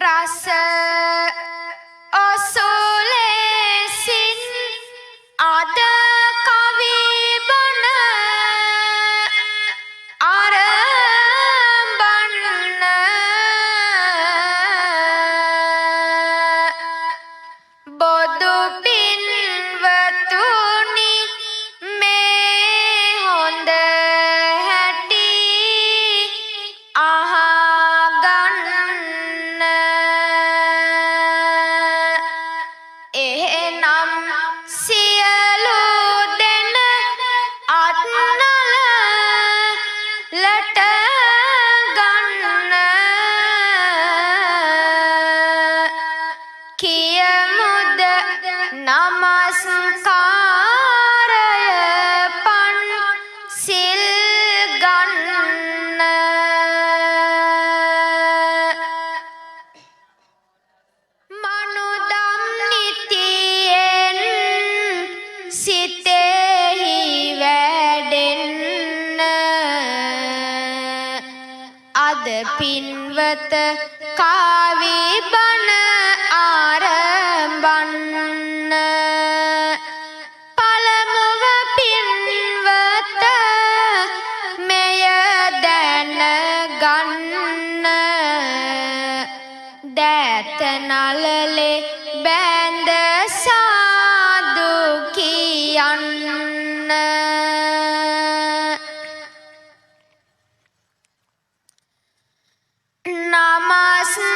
rasa osulesin ada kawi bana arambanna bodu pinwatuni me honda hati ahaganna ehenam siyalu dena atnala lata ganna kiyamuda namaskara pan sil ganna manudam nitiyen sitehi වැඩෙන්න අද පින්වත කාවි බණ ආරම්භන්න පළමුව පින්වත මෙය දැනගන්න දෑත නළලේ බැඳ සාදු කියන්න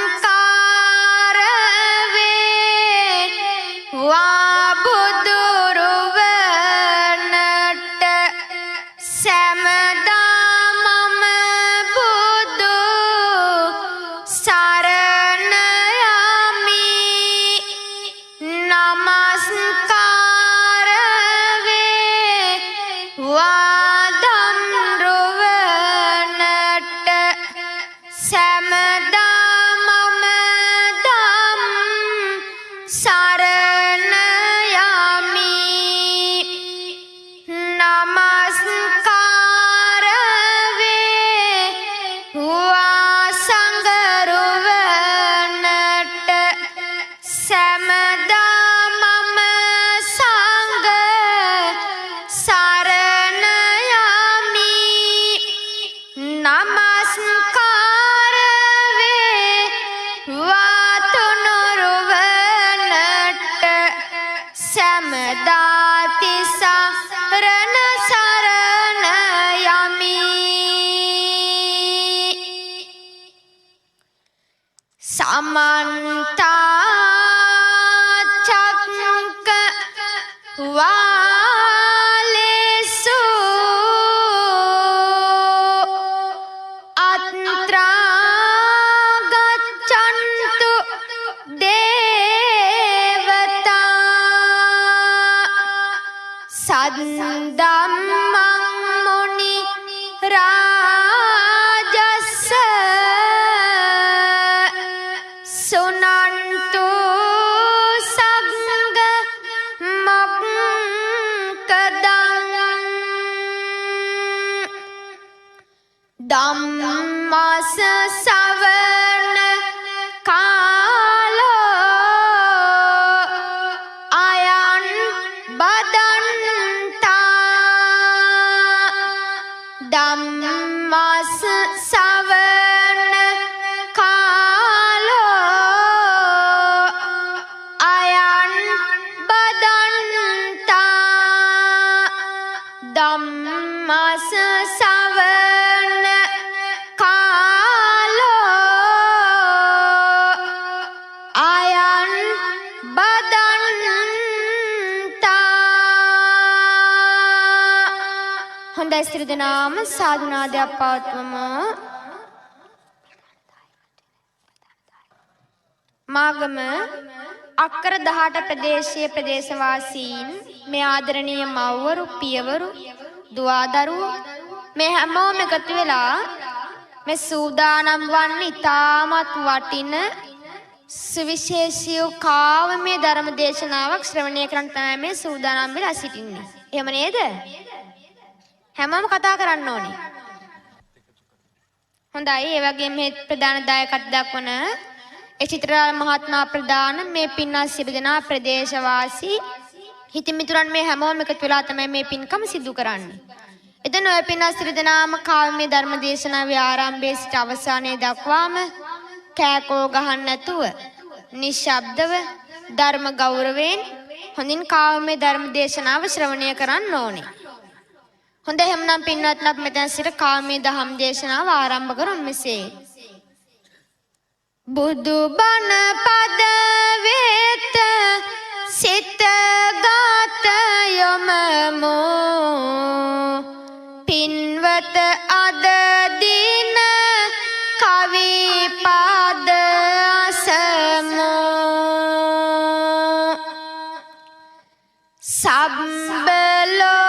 නමස්කාර වේවා බුදුරුවනට සැමදා මම බුදු සරණ යමි නමස්කාර වේවා ධම්රුවනට සැමදා මම ධම් සරණ යමි නමස්කාර වේවා සංඝරුවනට සැමදා මම සංඝ සරණ යමි නමස්කාර වේවා තුනුරුවනට සැමදා තිසරණ සරණ යමි සමන්ත චක්කවාලේසු අත්‍රා ගච්ඡන්තු දේවතා සද්දම්මං මුනි රාජස්ස සුනන්තු සග්ග මොක්කදං ධම්මස සවන කාලෝ අයං බදන්තා ධම්මස සවන කාලෝ අයං බදන්තා ධම්මස සවන කාලෝ අයං බදන්තා හොඳයි සියලු දෙනාම සාදු නාදයක් පවත්වමු මාගම අක්කර 18 ප්‍රදේශීය ප්‍රදේශවාසීන් මේ ආදරණීය මව්වරු පියවරු දුවදරුවෝ මේ හැමෝම එකතු වෙලා මේ සූදානම් වන්නේ ඉතාමත් වටින සුවිශේෂී කාවමය ධර්ම දේශනාවක් ශ්‍රවණය කරන්න තමයි මේ සූදානම් වෙලා සිටින්නේ. එහෙම නේද? හැමෝම කතා කරන්න ඕනේ. හොඳයි ඒ වගේම මේ ප්‍රධාන දායකත්වයක් දක්වන ඒ චිත්‍රාල මහත්මයා ප්‍රධාන මේ පින්වත් සියලු දෙනා ප්‍රදේශවාසී හිතමිතුරන් මේ හැමෝම එකතු වෙලා තමයි මේ පින්කම සිදු කරන්නේ. එතන ඔය පින්වත් සියලු දෙනාම කාව්‍ය ධර්ම දේශනාවේ ආරම්භයේ සිට අවසානයේ දක්වාම කෑකෝ ගහන්න නැතුව නිශ්ශබ්දව ධර්ම ගෞරවයෙන් හොඳින් කාව්‍ය ධර්ම දේශනාව ශ්‍රවණය කරන්න ඕනේ. හොඳ එහෙමනම් පින්වත්නි අපි මෙතන සිට කාමී දහම් දේශනාව ආරම්භ කරමු මෙසේ. බුදු බණ පද වේත සිත ගාත යොමමු පින්වත අද දින කවි පද අසමු සබ්බලෝ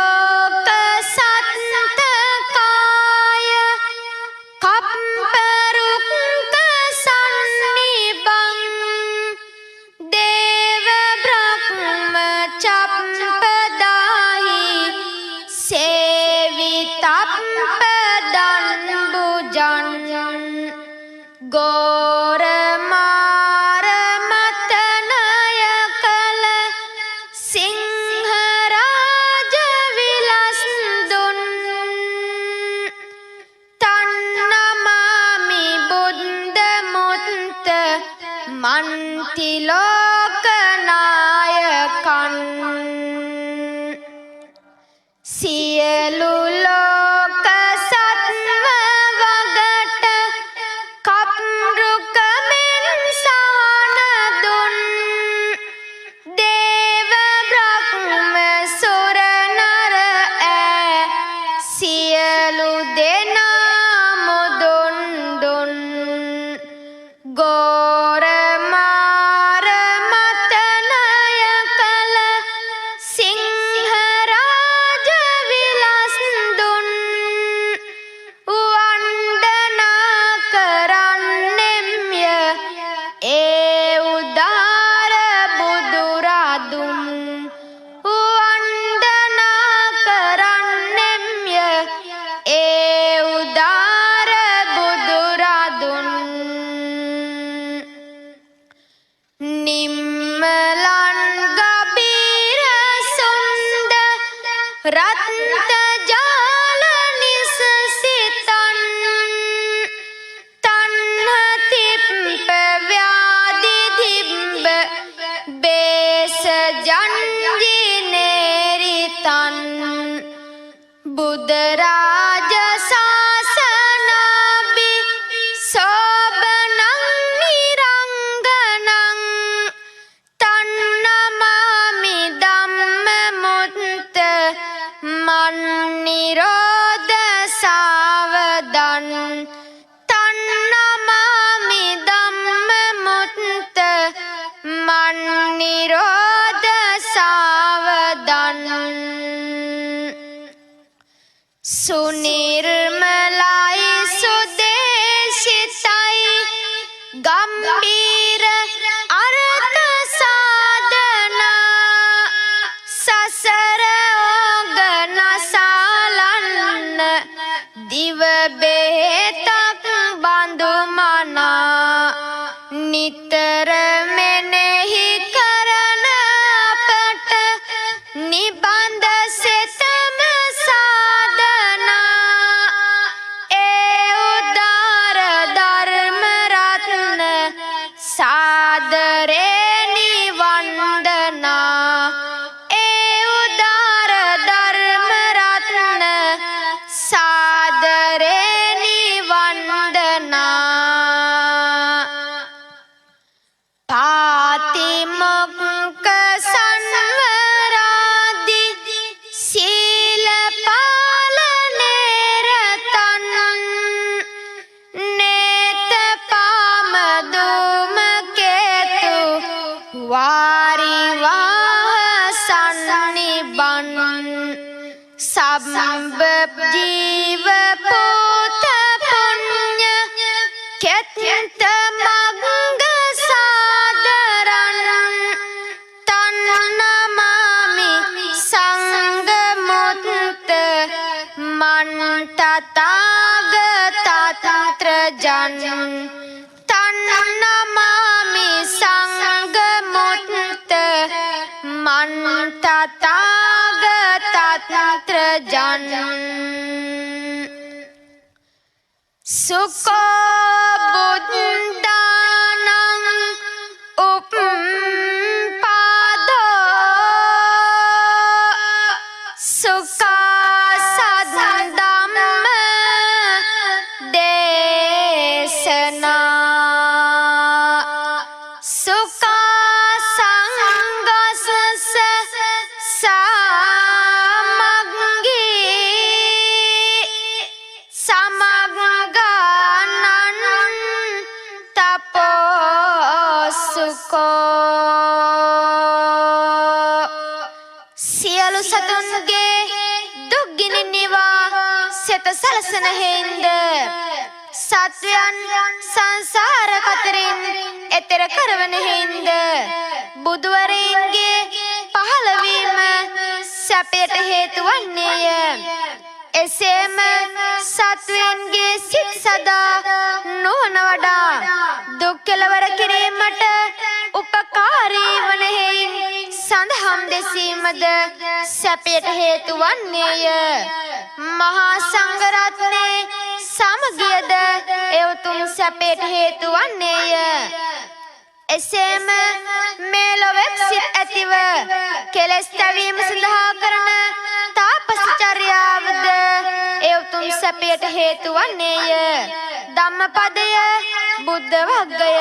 सुनिर्मलाई सुदेशिताई गंभीर अर्थ साधना ससर ओगन सालन दिव बेतक बांधु मना नितर में नहीं करन पट निबंध से तम साधना ए उदार धर्म रत्न सादरे निवंदना ए उदार धर्म रत्न सादरे निवंदना पातिमुख संवरादि शील पालने रतन नेत पाम धूम केतु वारी वाह सन्निबन सब जीव पूत पुण्य केत मंग सादरन तन्नमामि संग मुक्त मन तथागत තත්ත්‍ර ජන් තන්නමාමි සංගමුත්ත මන්තතාග තත්ත්‍ර ජන් සුකෝ බුද්ධානං උප්පාදෝ සුඛා සද්දම්ම දේශනා සුඛා සංගසස සමග්ගී සමග්ගානං තපෝ සුඛෝ සියලු සතුන්ගේ දුක් ගිනි නිවා සෙත සලසන හේන්ද සත්වයන් සංසාර කතරින් එතෙර කරවන හේන්ද බුදුවරයන්ගේ පහළවීම සැපයට හේතු වන්නේය. එසේම සත්වයන්ගේ සිත් සදා නුවණ වඩා දුක් කෙලවර කිරීමට උපකාරී වන හේයින් සඳහම් දෙසීමද සැපයට හේතු වන්නේය. මහා සංඝරත්නයේ සමගියද ඒ උතුම් සැපයට හේතු වන්නේය. එසේම මේ ලොවෙක් සිත් ඇතිව කෙලෙස් තැවීම සඳහා කරන තාපසචර්යාවද ඒ උතුම් සැපයට හේතු වන්නේය. ධම්මපදය බුද්ධ වග්ගය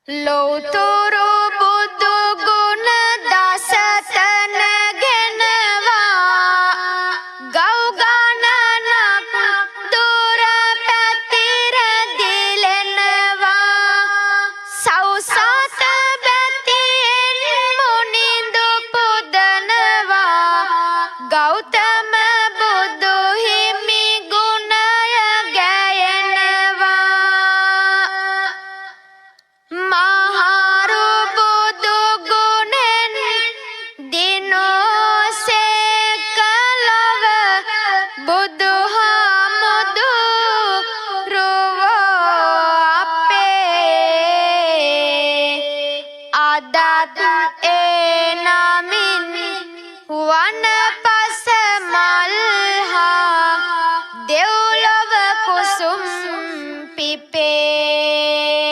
ලෝතුරු බුදු ගුණ දසතන ගෙනවා ගෞ ගණනක් දුර පැතිර දිලෙනවා සෞසත බැතියෙන් මුනිඳු පුදනවා ගෞතම බුදු හිමි ගුණය ගැයෙනවා මහරු බුදු ගුණෙන් දිනෝසේක ලොව බුදුහාමුදුරුවෝ අපේ අදත් ඒ නමින් වනපස මල්හා දෙව්ලොව කුසුම් පිපේ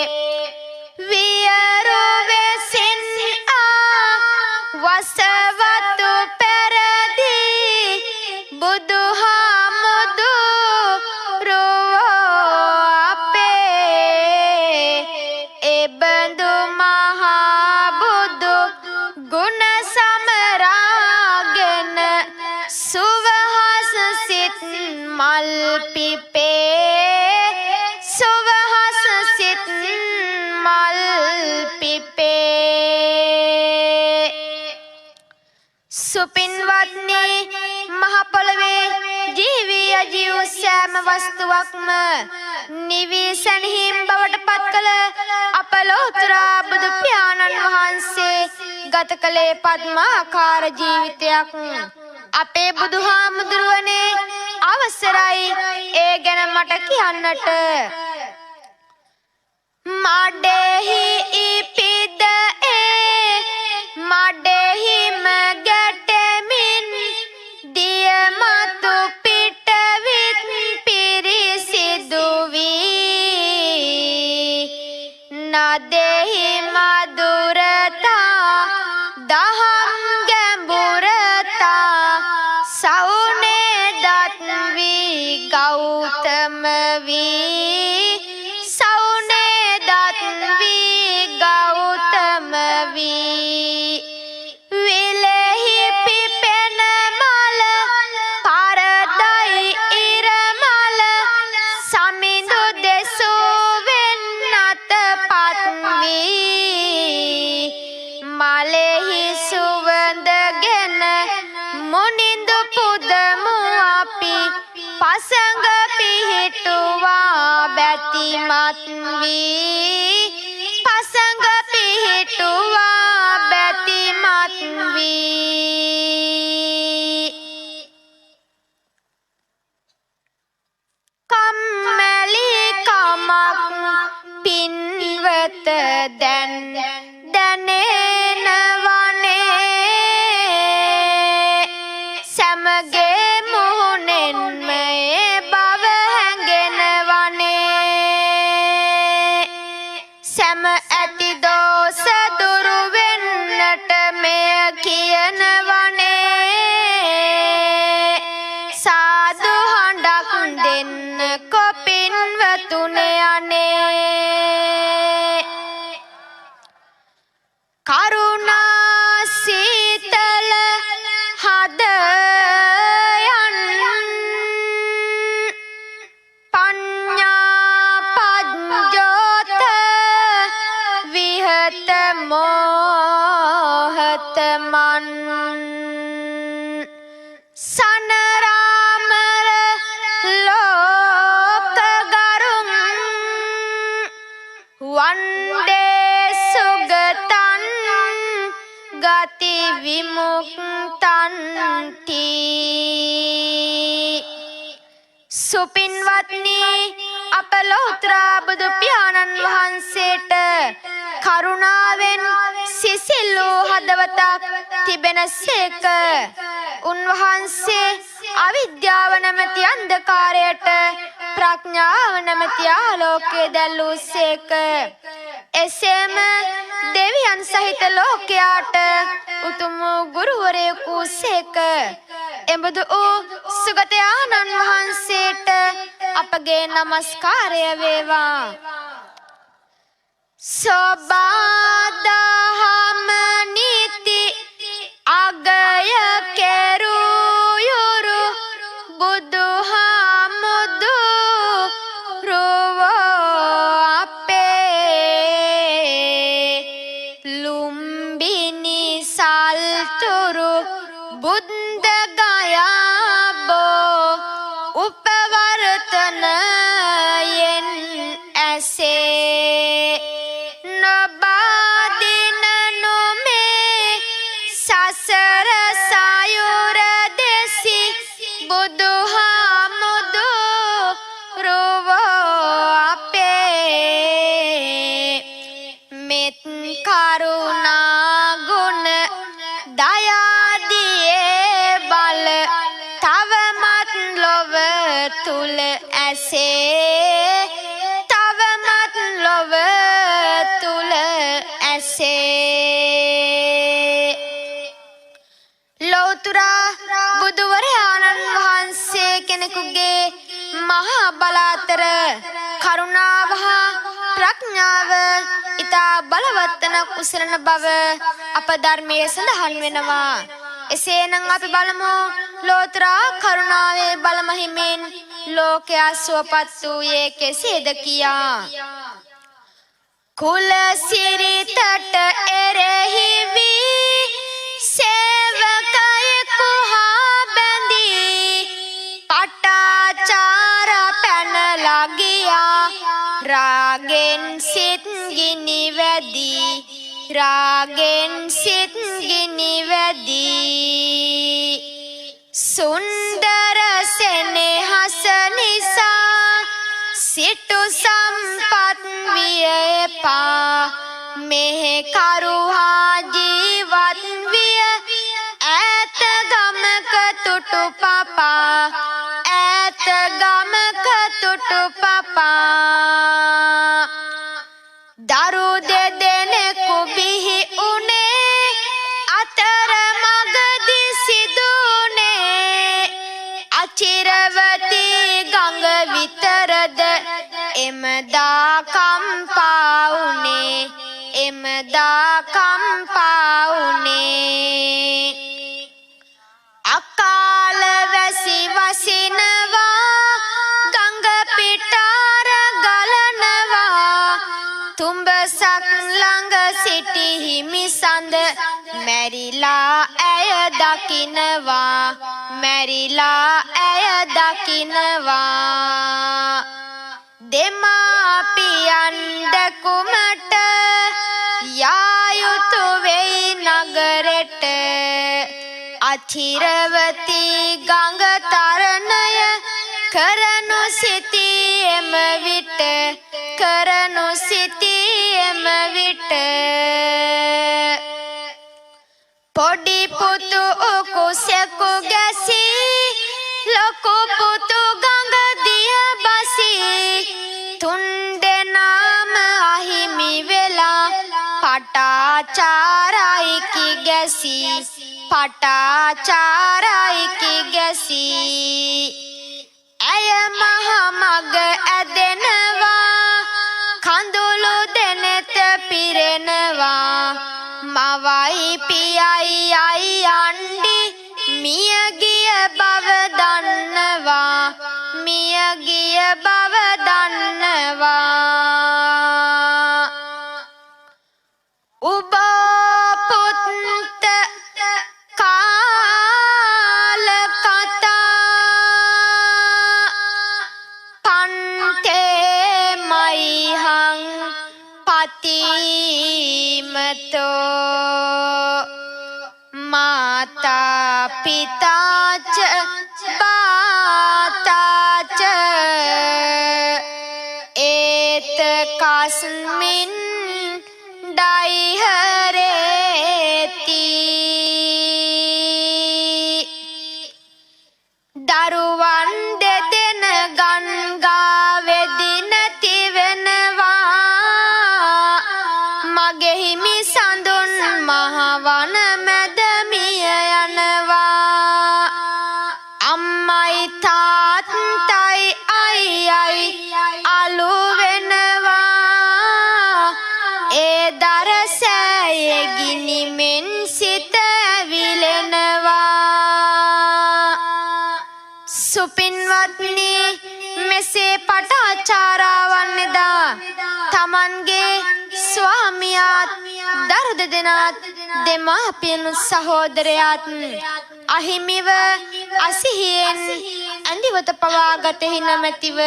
වියරු වෙසින් වසවතු පෙරදී බුදුහාමුදුරුවෝ අපේ එබඳු මහා බුදු ගුණ සමරාගෙන සුවහස සිත් මල් පිපේ සුවහස සිත් මල් පිපේ සුපින්වත්නි මහ පොළවේ ජීවී අජීව සෑම වස්තුවක්ම නිවිසැනීම් බවට පත් කළ අප ලෝතර බුදු පියාණන් වහන්සේ ගත කළේ පද්මාකාර ජීවිතයක්. අපේ බුදුහාමුදුරුවනේ අවසරයි ඒ ගැන මට කියන්නට. මඩෙහි ඉපිද ඒ මඩෙහිම ගැටෙමින් දියමතු පිටවිත් පිරිසිදු වී නදෙහි මధుරතා දහම් ගැඹුරතා සවුනේ දත් වී ගෞතම වී සවුනේ දත් වී ගෞතම වී විලෙහි පිපෙන මල පරදයි ඉරමල සමිඳු දෙසූ වෙන්නත පත් වී මලෙහි සුවඳගෙන මුනිඳු පුදමු අපි පසඟ පිහිටුවා බැතිමත් වී පසඟ පිහිටුවා බැතිමත් වී විහත දැන් දැනෙනවනේ සමගේ මුහුණෙන් මේ බව හැඟෙනවනේ සම ඇති දෝෂ දුරු වෙන්නට මෙය කියනවනේ සාදු හඬක් දෙන්න කොපින්වතුනේ අනේ කරුණා සීතල හදයන් පඤ්ඤා පඤ්ජෝත විහත මෝහත මන් සනරාමර ලෝක ගරුම් වන්දේ සුගතන් ගති විමුක්තන්ති සුපින්වත්නි අප ලෝතර බුදු පියාණන් වහන්සේට කරුණාවෙන් සිසිල් වූ හදවතක් තිබෙනසේක උන්වහන්සේ අවිද්‍යාව නැමැති අන්ධකාරයට ප්‍රඥාව නැමැති ආලෝකය දැල්වූසේක එසේම දෙවියන් සහිත ලෝකයාට උතුම් වූ ගුරුවරයෙකු වූසේක එබඳු වූ සුගතයාණන් වහන්සේට අපගේ නමස්කාරය වේවා සෝබාදහම නීති අගය කෙරුයුරු බුදුහාමුදු රුවෝ අපේ ලුම්බිනි සල්තුරු බුද්ධ ගයාබෝ උපවර්තනයෙන් ඇසේ නොබාදින නොමේ සසර සයුර දෙසි බුදුහාමුදු රුවෝ අපේ මෙත් කරුණා ගුණ දයාදියේ බල තවමත් ලොව තුල ඇසේ තවමත් ලොව තුල ඇසේ ලෝතර බුදුවරයාණන් වහන්සේ කෙනෙකුගේ මහා බලාතර කරුණාව හා ප්‍රඥාව ඉතා බලවත් වන කුසලන බව අප ධර්මයේ සඳහන් වෙනවා එසේනම් අපි බලමු ලෝතර කරුණාවේ බල මහිමෙන් ලෝකයා සුවපත් වූයේ කෙසේද කියා කුල සිරිතට එරෙහි වී සේවකයෙකු හා බැඳී පටාචාර පැනලා ගියා රාගෙන් සිත් ගිනි වැදී රාගෙන් සිත් ගිනි වැදී සුන්දර සෙනෙහස නිසා සිටු සම්පත් විය එපා මෙහෙ කරුහා ජීවත් විය ඈත ගමක තුටු පපා ඈත ගමක තුටු පපා දරු දෙදෙනෙකු බිහි උනේ අතර මගදී සිදුනේ අචිරවතී ගඟ විතරද එමදා කම්පා උනේ එමදා කම්පා උනේ අකාල වැසි වසිනවා ගඟ පිටාර ගලනවා තුඹසක් ළඟ සිටි හිමිසඳ මැරිලා ඇය දකිනවා මැරිලා ඇය දකිනවා දෙමාපියන් දැකුමට යා යුතු වෙයි නගරෙට අචිරවතී ගඟ තරණය කරනු සිටි එම විට කරනු සිටි එම විට පොඩි පුතු කුසෙකු ගැසී ලොකු පුතු ගඟ දිය බසී තුන් දෙනාම අහිමි වෙලා පටාචාරයිකි ගැසී පටාචාරයිකි ගැසී ඇය මහ මග ඇදෙනවා කඳුළු දෙනෙත පිරෙනවා මවයි පියයි අයි අණ්ඩි මිය ගිය බව දන්නවා මිය ගිය බව දන්නවා ඔබ පුත් කාල කතා පන්තේ මයිහං පතිමතෝ මාතා පිතාච බාතාච ඒත කස්මින් ඩයිහරේති දරුවන් දෙදෙන ගන්ගා වෙදි නැති වෙනවා මගේ හිමි සඳුන් මහවන මැද මිය යනවා අම්මයි තාත්තයි අයියයි අලු වෙනවා ඒ දරසෑයේ ගිනිමෙන් සිත ඇවිලෙනවා සුපින්වත්නි මෙසේ පටාචාරාවන් එදා තමන්ගේ ස්වාමියාත් දරු දෙදෙනාත් දෙමාපියන් සහෝදරයාත් අහිමිව අසිහියෙන් ඇඳිවත පවාගත හිනමැතිව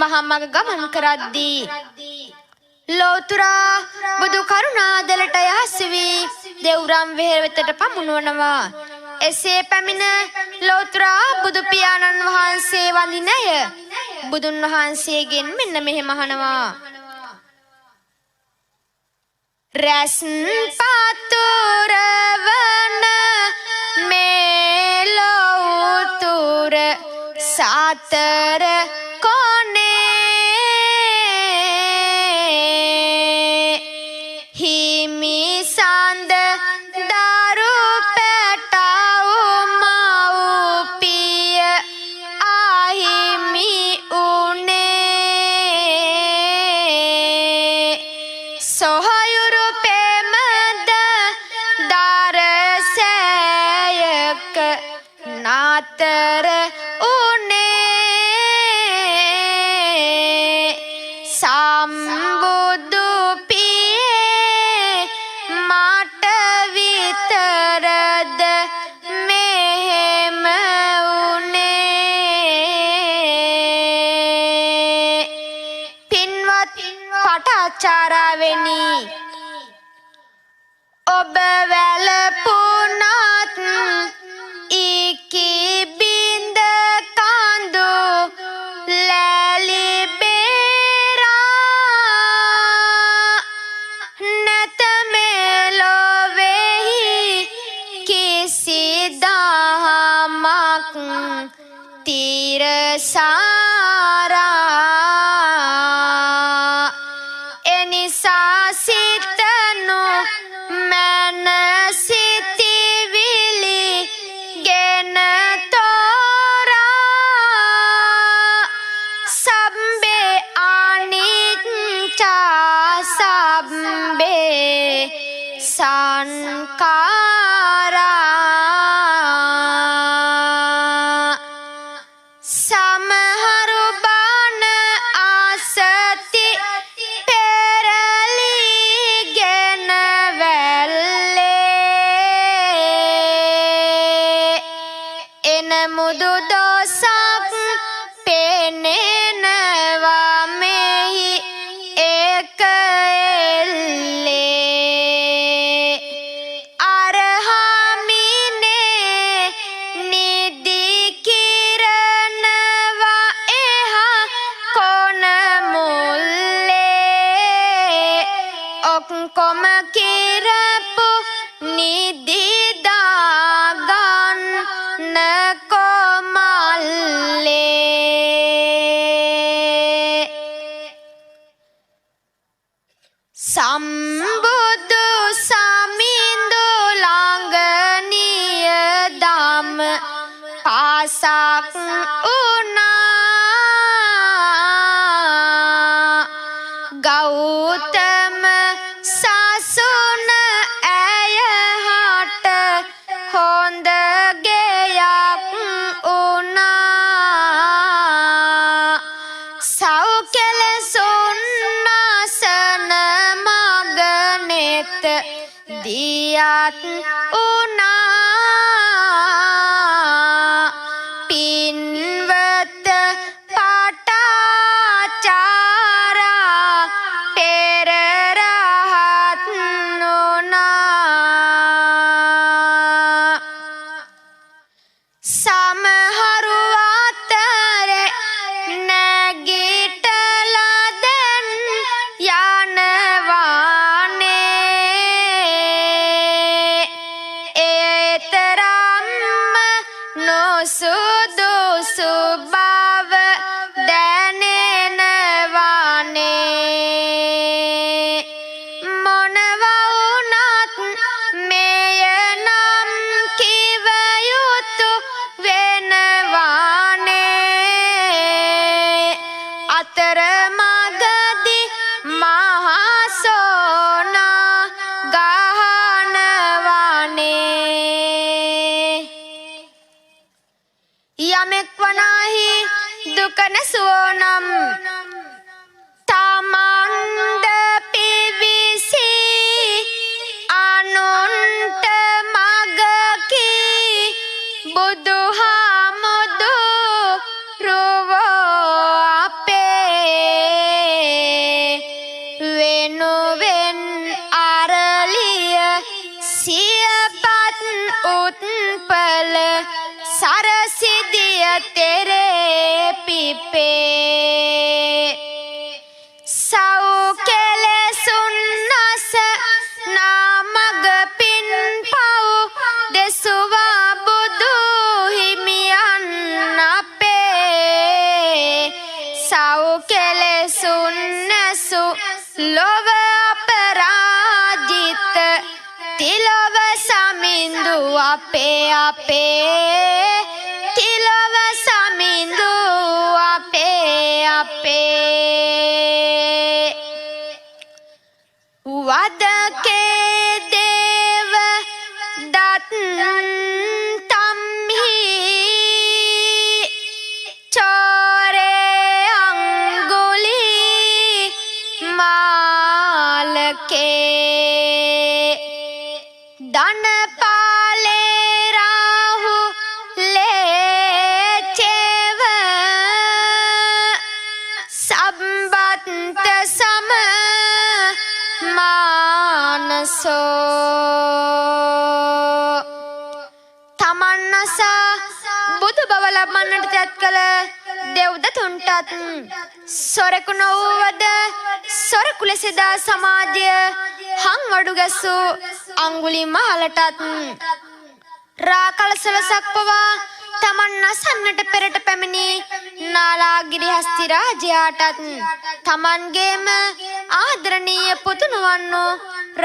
මහමග ගමන් කරද්දී ලෝතුරා බුදු කරුණාදලට යහස් වී දෙව්රම් වෙහෙර වෙතට පමුණුවනවා එසේ පැමිණ ලෝතුරා බුදු පියාණන් වහන්සේ වඳින අය බුදුන් වහන්සේගෙන් මෙන්න මෙහෙම අහනවා රැස් පතුරවන මේ ලෝතුර සතර කොනේ හිමි සඳ දරු පැටව මව්පිය අහිමි උනේ සොහයුරු පෙමද දරසෑයක නාතර උනේ සම්බුදු පියේ මට විතරද මෙහෙම උනේ පින්වත් පටාචාරාවෙනි ඔබ වැළපුණත් ඉකි බින්ද කඳු ලැලි බේරා නැත මෙලොවෙහි කිසි දහමක් තිරසාරා එනිසා සිතනු මන සිතිවිලි ගෙන තෝරා සබ්බේ අනිච්චා සබ්බේ සංඛාරා සමහරු බාන ආසති පෙරලිගෙන වැල්ලේ එන මුදු දෝසක් පෙනෙනවා මෙහි ඒක එල්ලේ අරහමිනේ නිදි කිරනවා උනා පින්වත පාටාචාරා පෙර රහත් උනා සමහරු අතරේ නැගිටලා දැන් යනවානේ ඒතරම්ම නොසුදුසු බව දැනෙනවානේ මොනවා වුණත් මෙය නම් කිව යුතු වෙනවානේ අතරමඟදී මහා සෝනා ගහනවානේ යමෙක් වනාහි දුක නැසුවෝ නම් තමන්ද පිවිසි අනුන්ට මගකි බුදුහාමුදුරුවෝ අපේ වෙනුවෙන් අරලිය සියපත් උත්පල සරසිදිය තෙරේ පිපේ සව් කෙලෙසුන් නස නාමග පින් පව් දෙසුවා බුදු හිමියන් අපේ සව් කෙලෙසුන් නැසු ලොව අපරාජිත තිලොව සමිඳු අපේ තිලොව සමිඳු අපේ වදකේ දේව දත් තම්හි චෝරේ අංගුලි මාලකේ ධනපාලේ රාහු ලේචෙව සම්බත් සම මානසෝ තමන්නසා බුදු බව ලබන්නට තැත් කළ දෙව්දතුන්ටත් සොරකු නොවුවද සොරකු ලෙසදා සමාජය හංවඩු ගැසු අංගුලිමාලටත් රාකලසලසක් පවා තමන් නසන්නට පෙරට පැමිණි නාලාගිරි හස්ති රාජයාටත් තමන්ගේම ආදරණීය පුතුණුවන්නු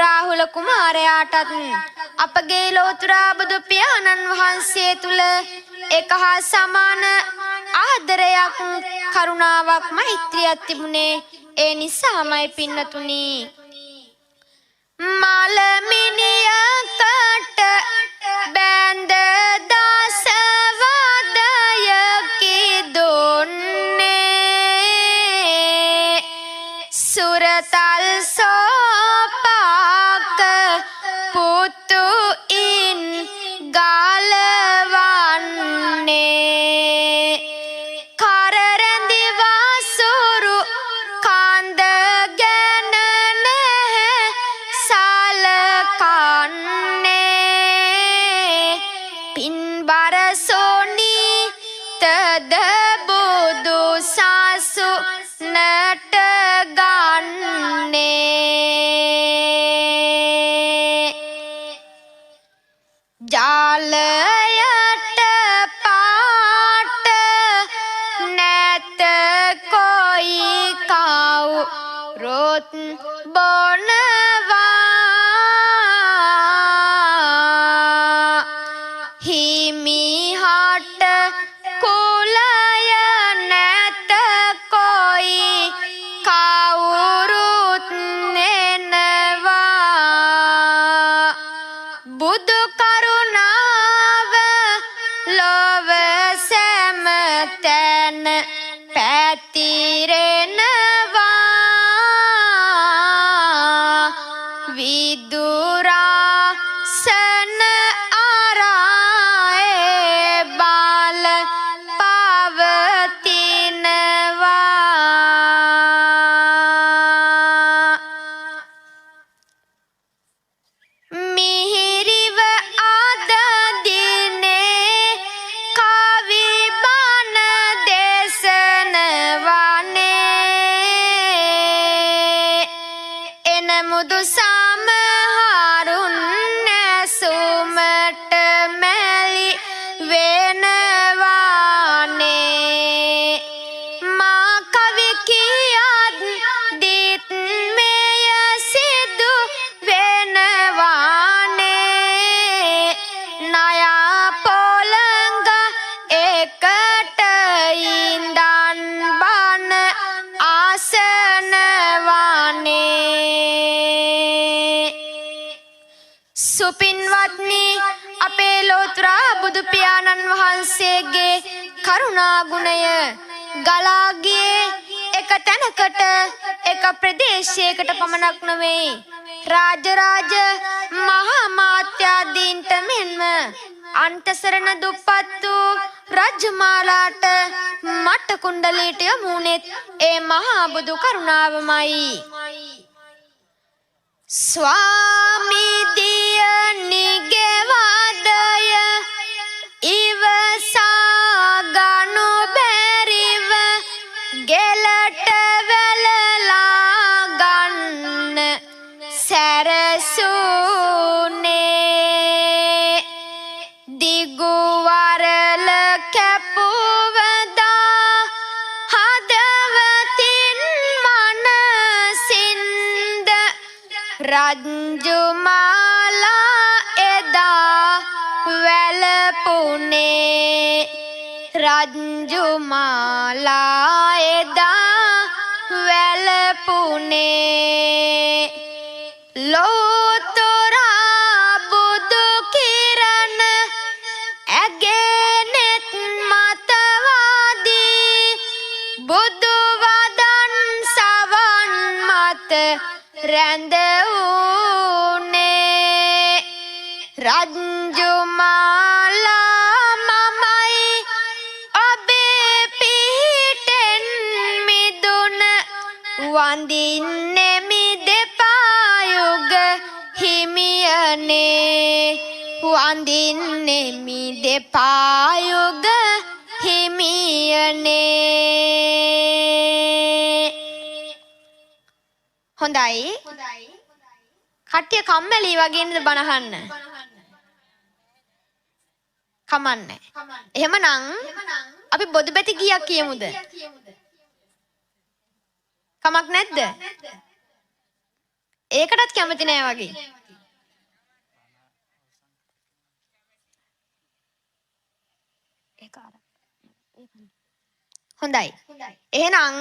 රාහුල කුමාරයාටත් අපගේ ලෝතුරා බුදු පියාණන් වහන්සේ තුල එක හා සමාන ආදරයක් කරුණාවක් මෛත්‍රියක් තිබුණේ ඒ නිසාමයි පින්නතුනි මලමිනියකට බැඳ දසවදයකි දුන්නේ සුරතල් සෝපාක පුතුයින් ගලවන්නේ කරරැඳි වසුරු කාන්ද ගැන නැහැ සලකන්නේ පින්බර සොනී තද බුදු සසු නට ගන්නේ ජාලයට පාට නැත කොයි කවුරුත් බොනවා හිමිහට කුලය නැත කොයි කවුරුත් එනවා බුදු කරුණාව ලොව සෑම තැන පැතිරෙනවා විදුරා පින්වත්නි අපේ ලෝතුරා බුදු පියාණන් වහන්සේගේ කරුණා ගුණය ගලා ගියේ එක තැනකට එක ප්‍රදේශයකට පමණක් නෙවෙයි රාජරාජ මහා මාත්‍යාදීන්ට මෙන්ම අන්තසරණ දුප්පත් වූ රජමාලාට මට කුණ්ඩලීට යමුනෙත් ඒ මහා බුදු කරුණාවමයි ස්වාමී දිය නිගෙවදය ඉවසා ගනු බැරිව ගෙලට වැළලා ගන්න සැරසුනේ දිගු වරල කැපුවදා හදවතින් මනසින්ද රජ්ජුමාලා එදා වැළපුනේ රජ්ජුමාලා එදා වැළපුනේ ලෝතුරා බුදු කිරණ ඇගෙනෙත් මතවාදී බුදු වදන් සවන් මත රැඳ වූනේ රජ්ජුමාලා මමයි ඔබේ පිහිටෙන් මිදුන වඳින්නේ මිදෙපායුග හිමියනේ වඳින්නේ මිදෙපායුග හිමියනේ හොඳයි කට්ටිය කම්මැලි වගේ නේද බනහන්න කමන්නේ එහෙමනම් අපි බොදු බැති ගියක් කියමුද කමක් නැද්ද ඒකටත් කැමති නෑ වගේ හොඳයි එහෙනම්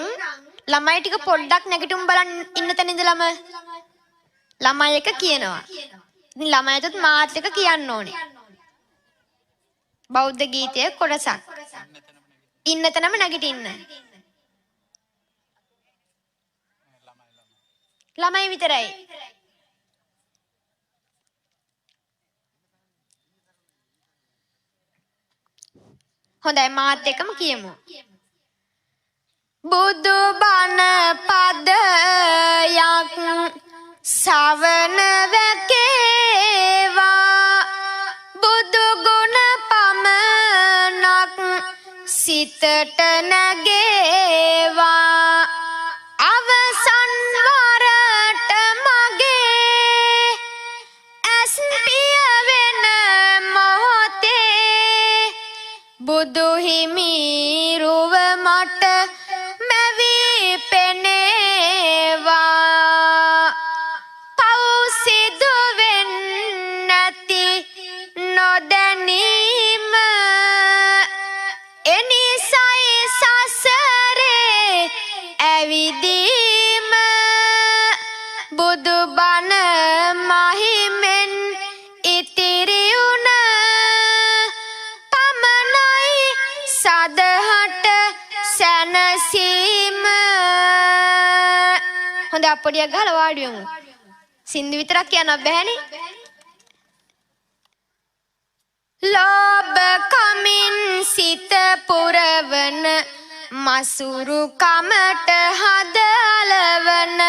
ළමයි ටික පොඩ්ඩක් නැගිටුම් බලන් ඉන්න තැන ඉඳලම ළමයි එක කියනවා ඉතින් ළමයිටත් මාත් එක කියන්න ඕනේ බෞද්ධ ගීතයේ කොටසක් ඉන්න තැනම නැගිටින්න ළමයි විතරයි හොඳයි මාත් එක්කම කියමු බුදු බණ පදයක් සවන වැකේවා බුදු ගුණ පමණක් සිතට නැගේවා අවසන් වරට මගේ ඇස් පිය වෙන මොහොතේ බුදු හිමි රුව මට මැවි පෙනේවා පව් සිදු වෙන්නේ නැති නොදැනීම එනිසයි සසරේ ඇවිදීම බුදු බණ මහිමෙන් ඉතිරි වුණ පමණයි සදහට සැනසීම හොඳ අප්පඩියක් ගහලා වාඩි වෙමු සින්දු විතරක් කියන්න බැහැනේ ලෝභ කමින් සිත පුරවන මසුරු කමට හදලවන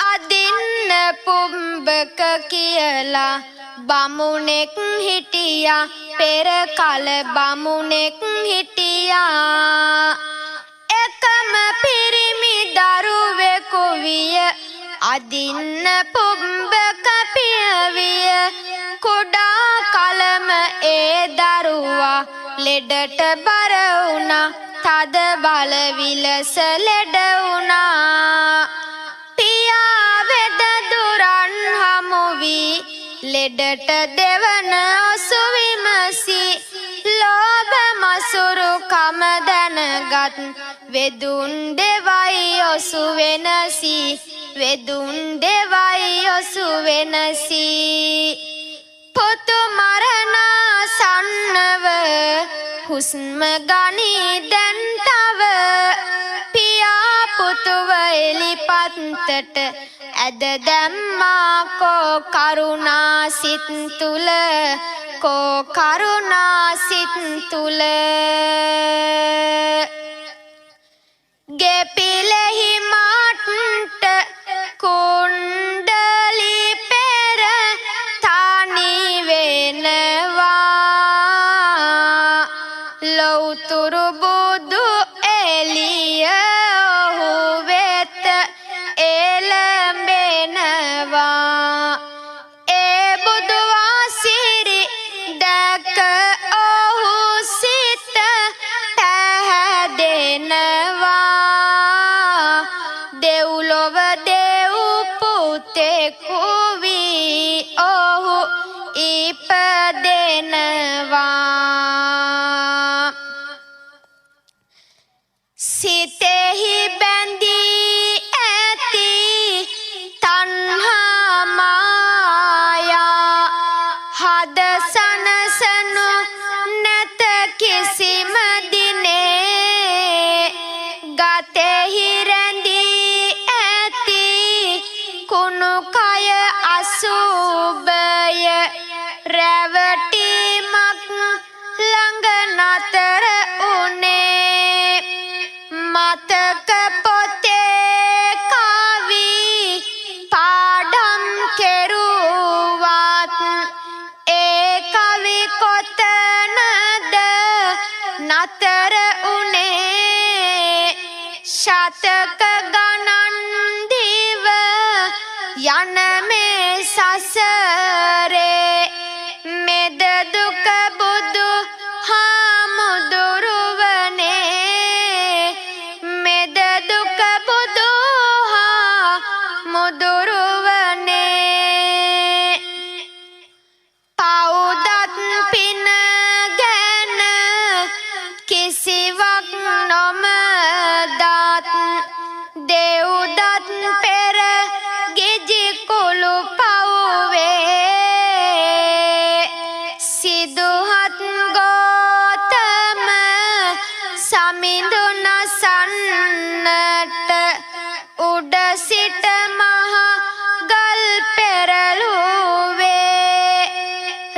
අදින්න පුම්බක කියලා බමුණෙක් හිටියා පෙර කල බමුණෙක් හිටියා එකම පිරිමි දරුවෙකු විය අදින්න පුම්බක පියවිය කුඩා කලම ඒ දරුවා ලෙඩට බර වුණා තද බල විලස ලෙඩ වුණා පියා වෙද දුරන් හමු වී ලෙඩට දෙවන ඔසු විමසි ලෝභ මසුරු කම දැනගත් වෙදුන් දෙවයි ඔසු වෙනසි වෙදුන් දෙවයි ඔසු වෙනසි පුතු මරණාසන්නව හුස්ම ගනී දැන් තව පියා පුතුව එලිපත්තට ඇද දැම්මා කෝ කරුණා සිත් තුල කෝ කරුණා සිත් තුල ගෙපිලෙහි මාට්ට කුණ්ඩලි පෙර තනි වෙනවා ලෞතුරු බුදු එළිය ඔහු වෙත එළඹෙනවා ඒ බුදු ආසිරි දැක ඔහු සිත පැහැදෙනවා දෙව්ලොව දෙව් පුතෙකු වී ඔහු ඉපදෙනවා සිතෙහි බැඳී ඇති තණ්හා මායා හද සනසනු නැත කිසිම දිනේ ගතෙහි රැඳී ඇති කුණු කය අසුබය රැවටීමක් ළඟ නතර උනේ මතක පොතේ කවි පාඩම් කෙරුවත් ඒ කවි කොතනද නතර උනේ ශතක ගණන් දිව යන මේ සසරේ මෙද දුක බුදු හාමුදුරුවනේ මෙද දුක බුදු හාමුදුරුවනේ පවුදත් පින ගැන කිසිවක් නොමදත් දෙව්දත් පෙර ගිජි කුළු පවුවේ සිදුහත් ගෝතම සමිඳු නසන්නට උඩ සිට මහ ගල් පෙරළුවේ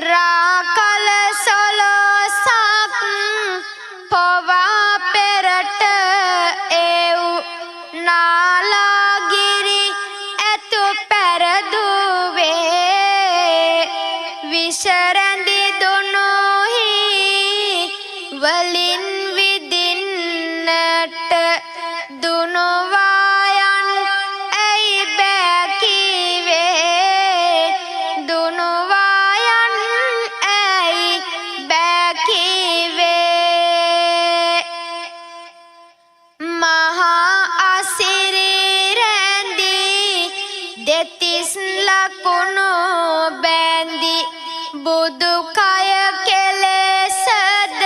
රාකල සොළොසක් පොවා පෙරට එව් නාලාගිරි ඇතු පැරදුවේ විෂරැඳි දුනුහි වලින් විදින්නට දුනුවායන් ඇයි බැකිවේ දුනුවායන් ඇයි බැකිවේ මහා අසිරි රැඳී දෙතිස් ලකුණු බැඳි බුදු කය කෙලෙසද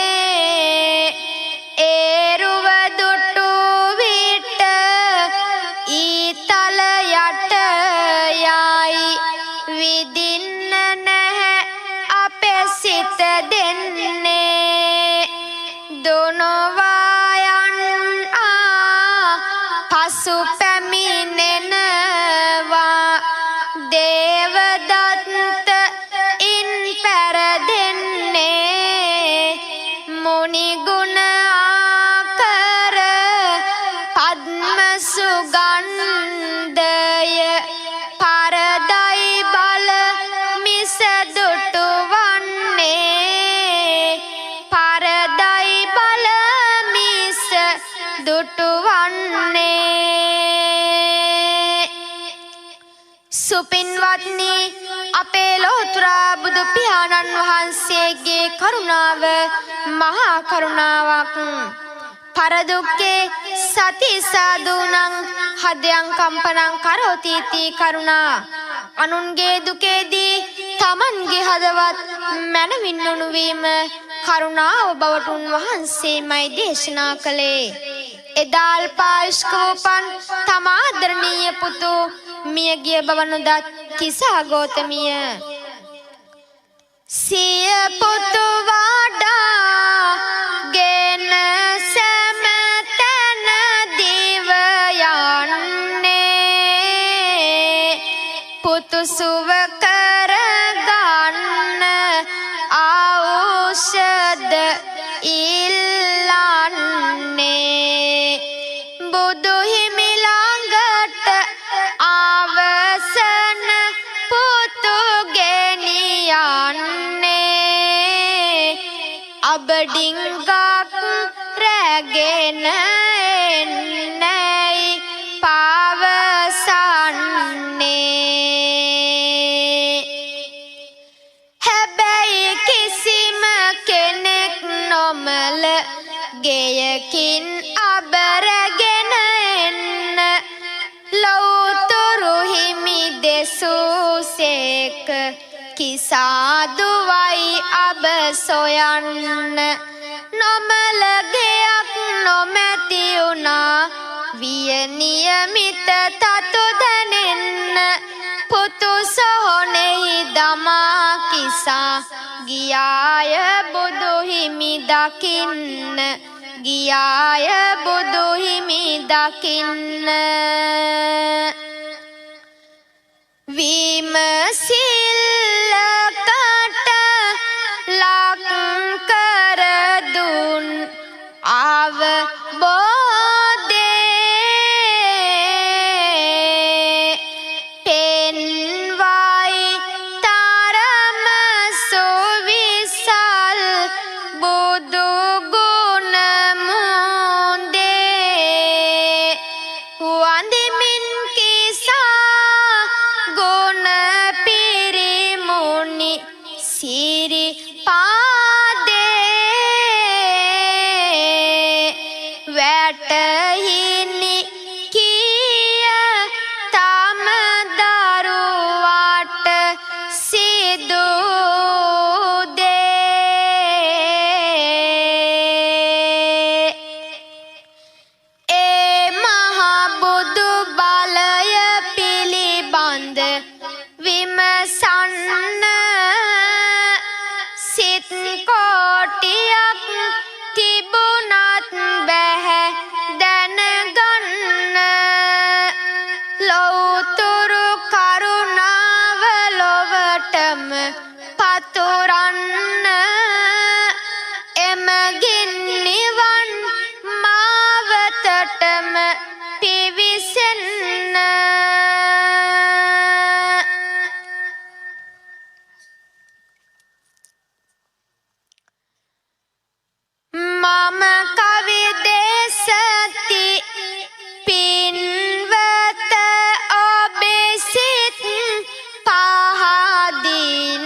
වනසන්නේ ඒරුව දුටු විට ඊතල යට යයි විදින්න නැහැ අපේ සිත දෙන්නේ දුනුවායන් පසු පැමිණෙනවා දේවදත්ත ඉන් පැරදෙන්නේ මුනිගුණ ආකර පද්ම සුගන්ධය පරදයි බල මිස දුටු වන්නේ පරදයි බල මිස දුටු වන්නේ සුපින්වත්නි අපේ ලෝතුරා බුදු පියාණන් වහන්සේගේ කරුණාව මහා කරුණාවක් පරදුක්කේ සති සාදුනං හදයන් කම්පනං කරෝතිති කරුණා අනුන්ගේ දුකේදී තමන්ගේ හදවත් මනවින් උණුවීම කරුණාව බවට උන්වහන්සේමයි දේශනා කළේ එදා අල්පායුෂ්ක වූ තම ආදරණීය පුතු මියගිය බව නොදත් කිසා ගෝතමිය සිය පුතු වඩා ගෙන සැමතැන දිව යන්නේ පුතු සුව කරගන්න ඖෂධ ඉල්ලන්නේ බුදු හිමි ළඟට අවසන පුතු ගෙනියන්නේ අබඩින්ගක් රැගෙන එන්නයි පවසන්නේ හැබැයි කිසිම කෙනෙක් නොමල ගෙයකින් අබරගෙන එන්න ලෞතුරු හිමි දෙසූසේක කිසාදුවයි අබ සොයන්න නොමල ගෙයක් නොමැති වුණා විය නියමිත තතු දැනෙන්න පුතු සොහොනෙහි දමා කිසා ගියාය බුදු හිමි දකින්න ගියාය බුදු හිමි දකින්න විමසිල්ලකට ලක් කර දුන් අවබෝධේ පෙන්වයි තරම සුවිසල් බුදු ගුණ මුදේ වන්දිමින් කිසා ගුණ පිරිමුනි සිරි පාදේ වැටහිනි කිය තම දරුවට සිදු දේ ඒ මහ බුදු බලය පිළිබඳ විමසන්න සිත් කෝටියක් තිබුණත් බැහැ දැනගන්න ලෞතුරු කරුණාව ලොවටම පතුරන්න එමගින් නිවන් මාවතටම පිවිසෙන්න මම කවි දේශති පින්වත ඔබේ සිත් පහදින්න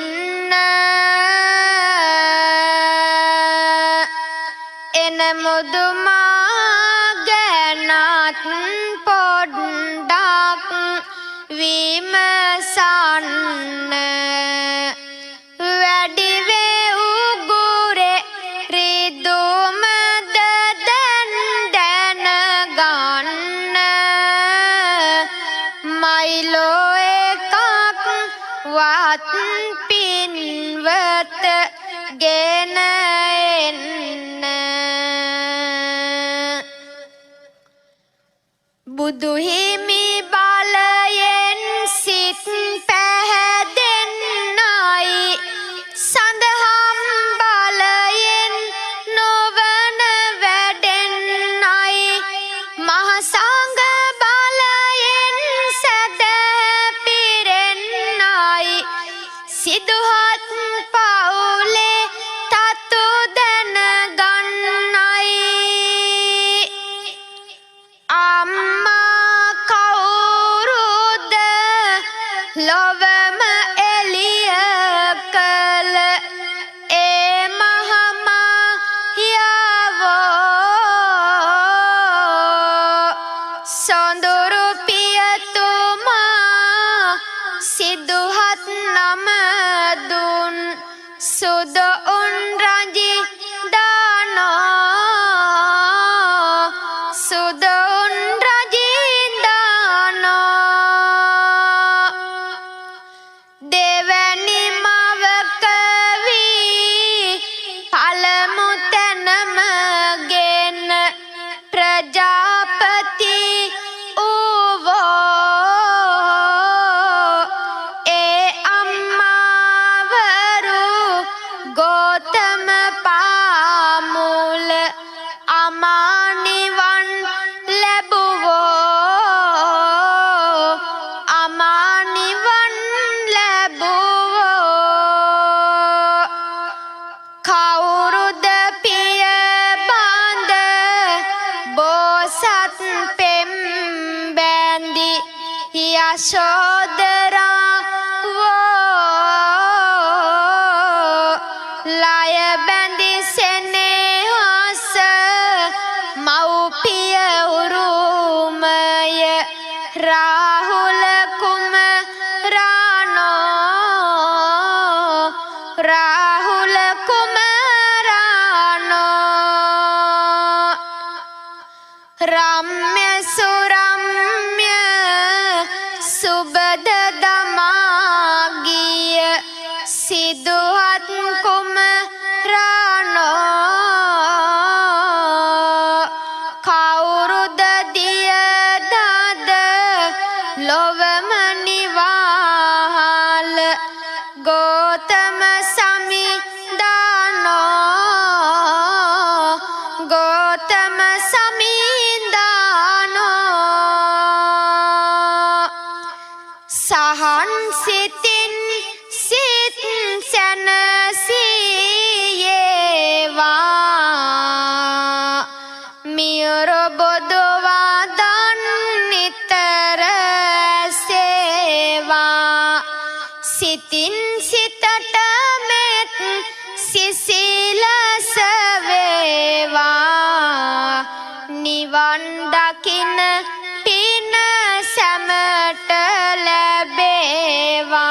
එන මුදුමා ගැනත් පොඩ්ඩක් විමසන්න වැඩි වේ උගුරේ රිදුමද දැන් දැනගන්න මයිලෝ එකක් වත් පින්වත ගෙන එන්න බුදු හිමි බලයෙන් සිත් පැහැදෙන්නයි සඳහම් බලයෙන් නොවන වැඩෙන්නයි මහ සංඝ බලයෙන් සැදැ පිරෙන්නයි සිදුහත් පවුලේ තතු දැනගන්නයි අම්මා කවුරුත් ප්‍රජාපති ඌවෝ ඒ අම්මාවරු ගෝතම පාමුල අමානිවන් ලැබුවෝ අමානිවන් ලැබුවෝ කවුරුද පිය බඳ බෝසත් පෙම් බැඳි යශෝදරා වෝ ලය බැඳි සෙනෙහස මව්පිය උරුමය රාහුල කුමරානෝ රාහුල කුමරානෝ රම්‍ය සුරම්‍ය සුබද දමාගිය සිදුහත් කුමරානෝ කවුරුද දිය දද ලොවම නිවාහල ගෝතම සමිදානෝ ගෝතම සමිදානෝ සහන් සිතින් සිත් සැනසීයේවා මියර බොදවා දන් නිතර සේවා සිතින් සිතට මෙත් සිසිලස වේවා නිවන් දකින පින සැමට ලැබේවා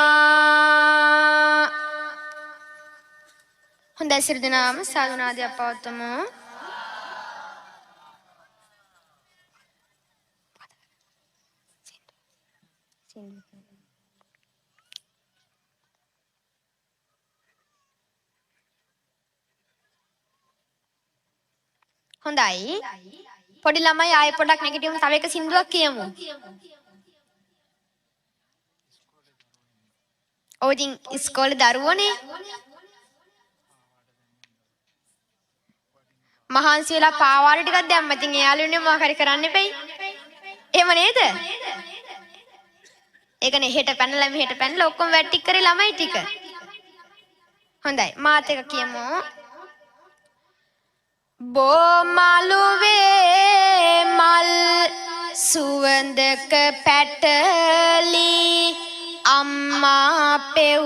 හොඳයි සියලු දෙනාම සාදුනාදයක් පවත්වමු හොඳයි පොඩි ළමයි ආයෙ පොඩක් නැගිටිමු තව එක සින්දුවක් කියමු ඔය ඉතින් ඉස්කෝලේ දරුවෝනේ මහන්සි වෙලා පාවාඩ ටිකක් දැම්ම ඉතින් එයාළුවනේ මොකක් හරි කරන්න එපෙයි එහෙම නේද ඒකනේ හෙට පැනලා මෙහෙට පැනලා ඔක්කොම වැට්ටික් කරේ ළමයි ටික හොඳයි මාත් එක කියමු බෝමලුවේ මල් සුවඳක පැටලි අම්මා පෙව්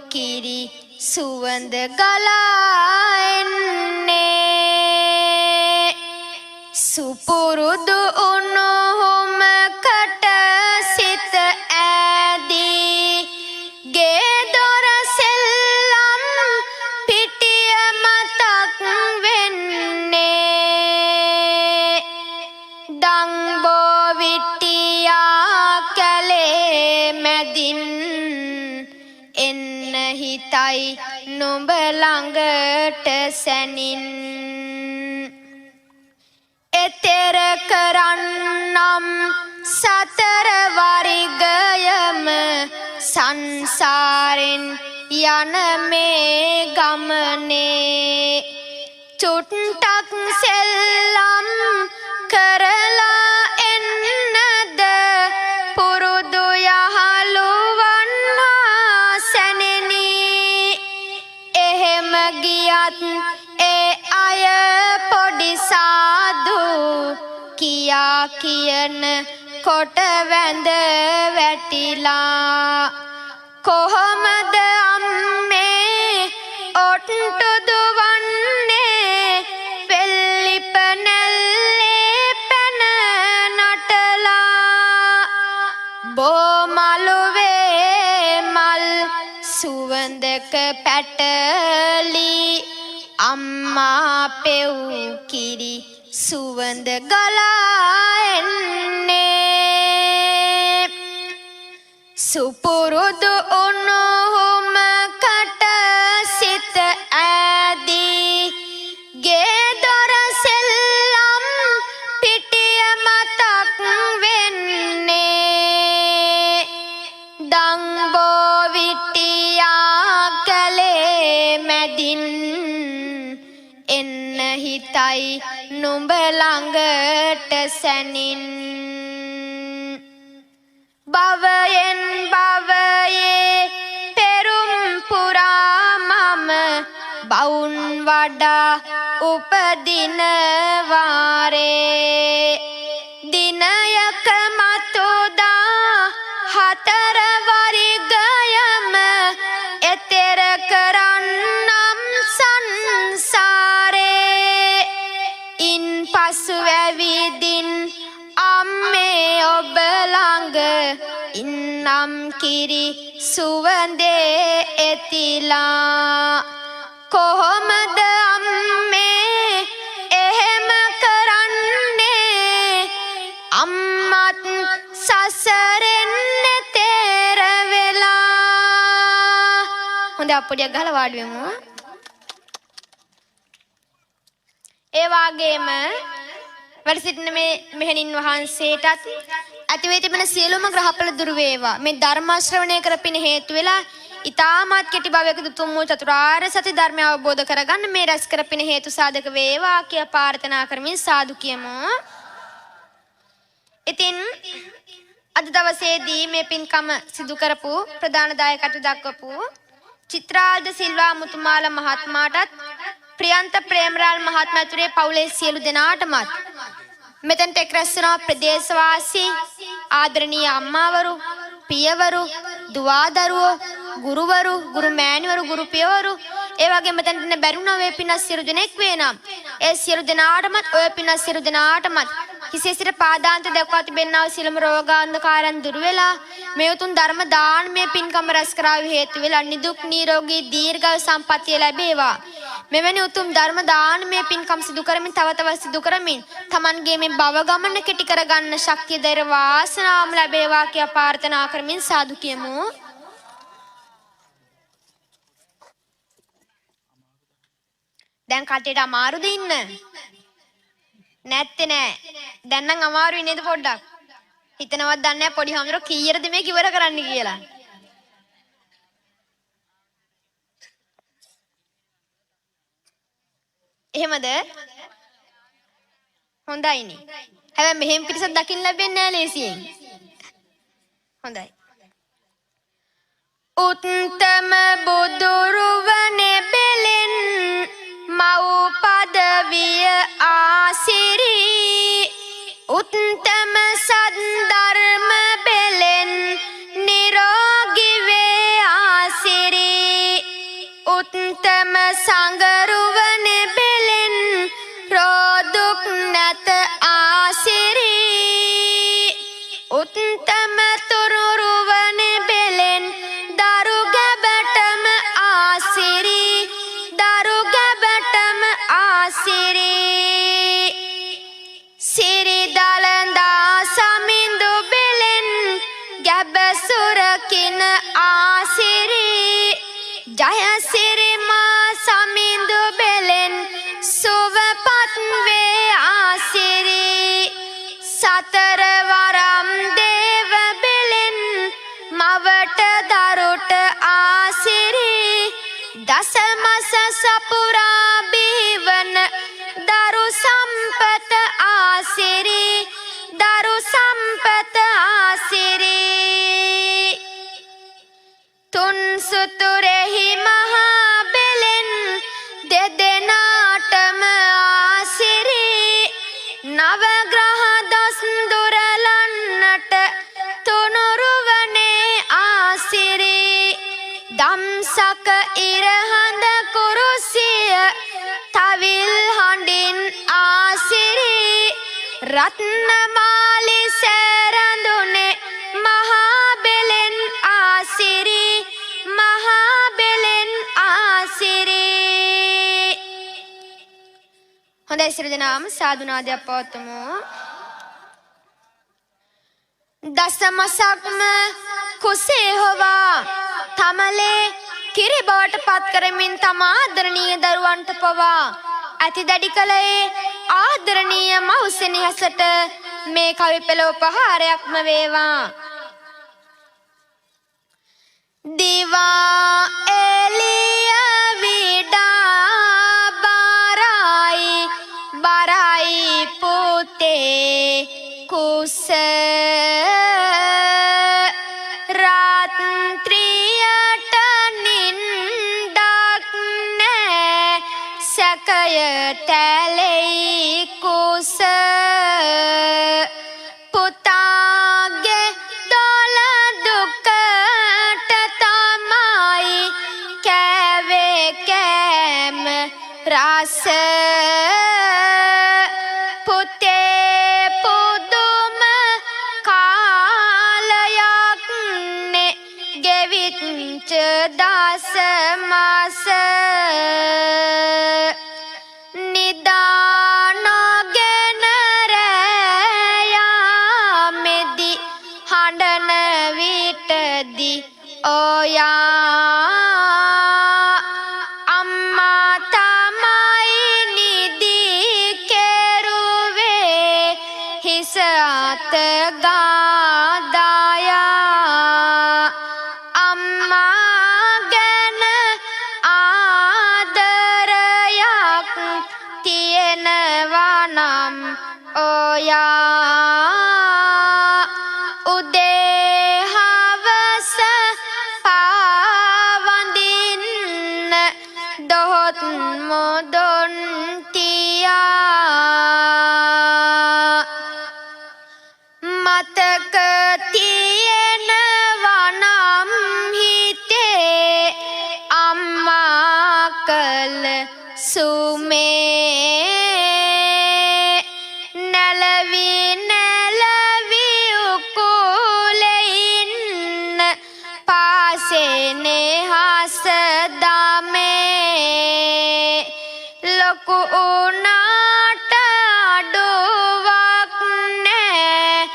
කිරි සුවඳ ගලා එන්නේ සුපුරුදු උණුහුමකට සිත ඈදී ගේ දොර සෙල්ලම් පිටිය මතක් වෙන්නේ දංබෝ විටියා කැලේ මැදින් එන්න හිතයි නුඹ ළඟට සැනින් එතෙර කරන්නම් සතර වරිගයම සංසාරෙන් යන මේ ගමනේ චුට්ටක් සෙල්ලම් කරලා එන්නද පුරුදු යහළුවන් හා සැනෙනි එහෙම ගියත් ඒ අය පොඩි සාදු කියා කියන කොට වැඳ වැටිලා කොහොමද අම්මේ ඔට්ටු දුවන්නේ වෙල්ලිප නැල්ලේ පැන නටලා බෝමලුවේ මල් සුවඳක පැටලි අම්මා පෙව් කිරි සුවඳ ගලා එන්නේ සුපුරුදු උණුහුමකට සිත ඈදී ගේ දොර සෙල්ලම් පිටි හිතයි නුඹ ළඟට සැනින් භවයෙන් භවයේ පෙරුම් පුරා මම බවුන් වඩා උපදින වාරේ දිනයක මතුදා හතර වරිගයම එතෙර කරන්නම් සංසාරේ ඉන් පසු ඇවිදින් අම්මේ ඔබ ළඟ ඉන්නම් කිරි සුවඳේ එතිලා කොහොමද අම්මේ එහෙම කරන්නේ අම්මත් සසරෙන් තෙර වෙලා හොඳ අප්පුඩියක් ගහලා වාඩි වෙමු ඒ වාගේම වැඩ සිටින මේ මෙහෙණින් වහන්සේටත් ඇතිවේ තිබෙන සියලුම ග්‍රහඵල දුරු වේවා මේ ධර්ම ශ්‍රවණය කරපින හේතු වෙලා ඊ타මත් කෙටි භවයක දුතුම් වූ චතුරාර්ය සත්‍ය ධර්මය අවබෝධ කරගන්න මේ රැස් කරපින හේතු සාධක වේවා කිය ප්‍රාර්ථනා කරමින් සාදු කියමු. ඉතින් අද දවසේදී මේ පින්කම සිදු කරපු ප්‍රධාන දායකත්ව දක්වපු චිත්‍රාල්ද සිල්වා මුතුමාල මහත්මයාටත් ප්‍රියන්ත ප්‍රේමරාල් මහත්මයාතුරේ පවුලේ සියලු දෙනාටමත් මෙතෙන්ට එක් රැස් වෙනා ප්‍රදේශවාසී ආදරණීය අම්මාවරු පියවරු දුවදරුවෝ ගුරුවරු ගුරු මෑණිවරු ගුරු පියවරු ඒ වගේම මෙතෙන්ට බැරුණා වේ පිනස් සියලු දෙනෙක් වේනම් ඒ සියලු දෙනාටමත් ඔය පිනස් සියලු දෙනාටමත් කිසිය සිට පාදාන්ත දක්වා තිබෙනා වූ සියලුම රෝගාන්ධකාරයන් දුරු වෙලා මේ උතුම් ධර්ම දානමය පින්කම රැස් කරාව හේතු වෙලා නිදුක් නිරෝගී දීර්ඝායු සම්පන්නිය ලැබේවා මෙවැනි උතුම් ධර්ම දානමය පින්කම් සිදු කරමින් තව තවත් සිදු කරමින් Tamanගේ මේ භව ගමන කෙටි කරගන්න ශක්තිය දෛර වාසනාවම ලැබේවා කියා ප්‍රාර්ථනා කරමින් සාදු කියමු. දැන් කටේට අමාරුද ඉන්න? නැත්තේ නෑ. දැන් නම් අමාරුයි නේද පොඩ්ඩක්? හිතනවත් දන්නේ නැහැ පොඩි හාමුදුරුවෝ කීයටද මේක ඉවර කරන්න කියලා. එහෙමද? හොඳයිනේ. හැබැයි මෙහෙම පිටසක් දකින්න ලැබෙන්නේ නැහැ ලේසියෙන්. හොඳයි. උත්තම බුදුරුවනේ බෙලෙන් මව් පදවිය ආසිරි උත්තම සද්ධර්ම බෙලෙන් නිරෝගී වේ ආසිරි උත්තම සංගරුවනේ බෙලෙන් රෝදුක් නැත ආසිරි උත්තම තුරුරුවනේ බෙලෙන් දරු ගැබටම ආසිරි දරු ගැබටම ආසිරි සිරි දලඳා සමිඳු බෙලෙන් ගැබ සුරකින ආසිරි ජයසිරි මා සමිඳු බෙලෙන් සුවපත් වේ ආසිරි සතර වරම් දේව බෙලෙන් මවට දරුට ආසිරි දසමස සපුරා බිහිවන දරු සම්පත ආසිරි දරු සම්පත ආසිරි තුන් සුතුරෙහි මහා බෙලෙන් දෙදෙනාටම ආසිරි නවග්‍රහ දොස් දුරලන්නට තුනුරුවනේ ආසිරි දම්සක ඉරහඳ කුරුසිය තවිල් හඬින් ආසිරි රත්නමාලි සෑරඳුනේ මහා බෙලෙන් ආසිරි මහා බෙලෙන් ආසිරි හොඳයි සියලු දෙනාම සාදුනාදයක් පවත්වමු. දසමසක්ම කුසේ හොවා තමලේ කිරි බවට පත් කරමින් තම ආදරණීය දරුවන්ට පවා ඇති දැඩි කලේ ආදරණීය මව්සෙනෙහසට මේ කවි පෙළ උපහාරයක්ම වේවා. දිවා එළිය විඩා බාරයි ඇලෙයි කුස පුතාගේ දොල දුකට තමයි කෑවේ කෑම රස පුතේ පුදුම කාලයක් නේ ගෙවිච්ච දස මාස නිදානගෙන රැයාමෙදි හඬන විටදි ඔයා අම්මා තමයි නිදි කෙරුවේ හිස අත ගාදායා අම්මා ගැන ආදරයක් තියෙනවා නම් ඔයා උදේ හවස පාවඳින්න දොහොත් මොදොන් තියා මතක තියෙනවා නම් හිතේ අම්මා කළ සුමේ නැලවි නැලවි උකුලෙයින්න පාසෙනේ හස දමේ ලොකු උනාට අඩුවක් නෑ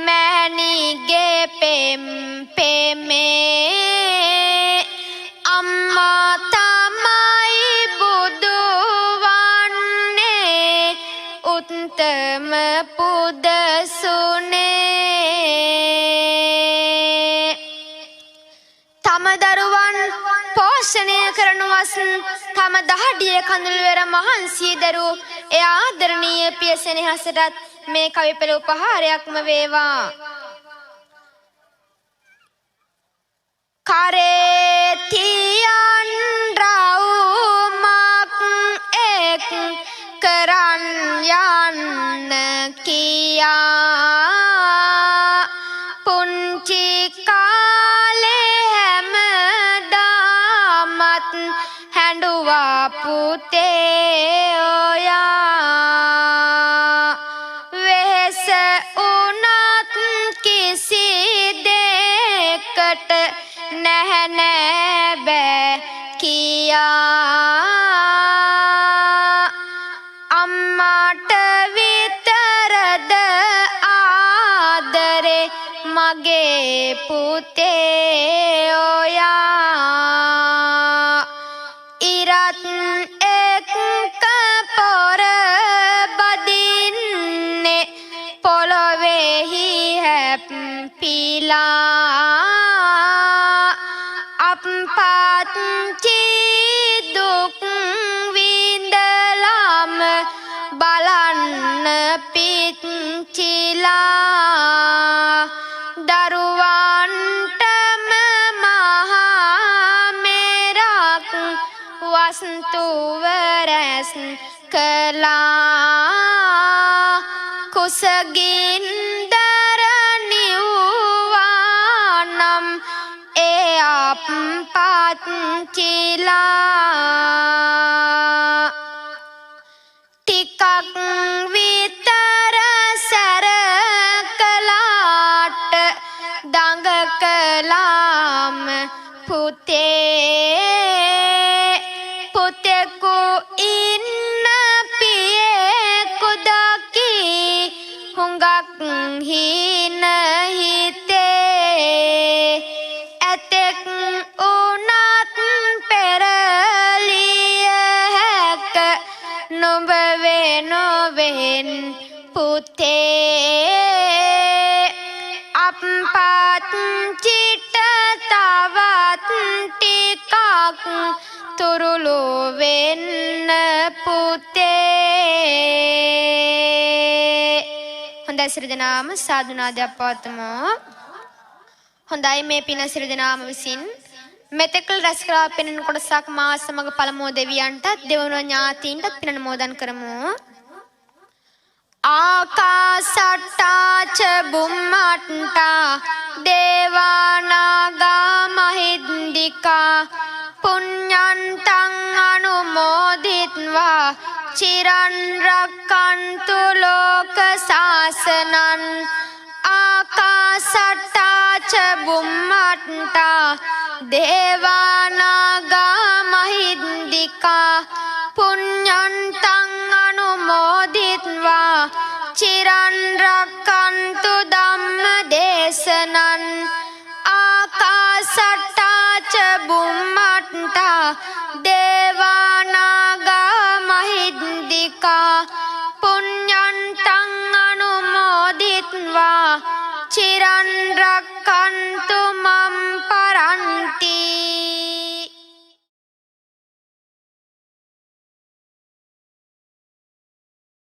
මෑණිගේ පෙම් පෙමේ අම්මා තමයි බුදු වන්නේ උත්තම පුදසුනේ තම දරුවන් පෝෂණය කරනවස් තම දහඩිය කඳුළුවර මහන්සිය දරූ එය ආදරණීය පිය සෙනෙහසටත් මේ කවි පෙළ උපහාරයක්ම වේවා කරේ තියන් රවුමක් එක් කරන් යන්න කියා පුංචි කාලේ හැමදාමත් හැඬුවා පුතේ ඔයා වෙහෙස උනත් කිසි දෙයකට නැහැ නෑ බෑ කියා අම්මාට විතරද ආදරේ මගේ පුතේ ඔයා ඉරත් එක්ක පොර බදින්නේ පොළොවේහි හැප්පිලා අප්පත්චි දුක් විඳලම බලන්න පිච්චිලා දරුවන්ටම මහා මෙරක් වස්තුව රැස් කළා කුසගින්දර නිව්වා නම් ඒ අප්පත්චිලා ටිකක් විතර සැර කළාට දඟ කළාම පුතේ පුතෙකු ඉන්න පියෙකු දකි හුඟක් හින හිතේ ඇතෙක් උනත් පෙරලිය හැක නොබ වෙනොවෙන් පුතේ අප්පත්චිට තවත් ටිකක් තුරුළු වෙන්න පුතේ හොඳයි සියලු දෙනාම සාදු නාදයක් පවත්වමු හොඳයි මේ පින සියලු දෙනාම විසින් මෙතෙකල් රැස් කරලා පෙනෙන කොටසක් මා සමග පළමුව දෙවියන්ටත් දෙවනුව ඥාතීන්ටත් පින නමෝදන් කරමු ආකාසට්ටා ච බුම්මට්ටා දේවානාගා මහිද්దికා පුඤ්ඤන්තං අනුමෝදිත්වා චිරන් රක්칸තු ලෝක සාසනං ආකාසට්ටා ච බුම්මට්ටා දේවානාගා මහිද්దికා පුඤ්ඤන්තං අනුමෝදිත්වා චිරන් රක්칸තු ධම්ම දේශනං ආකාසට්ටා ච බුම්මට්ටා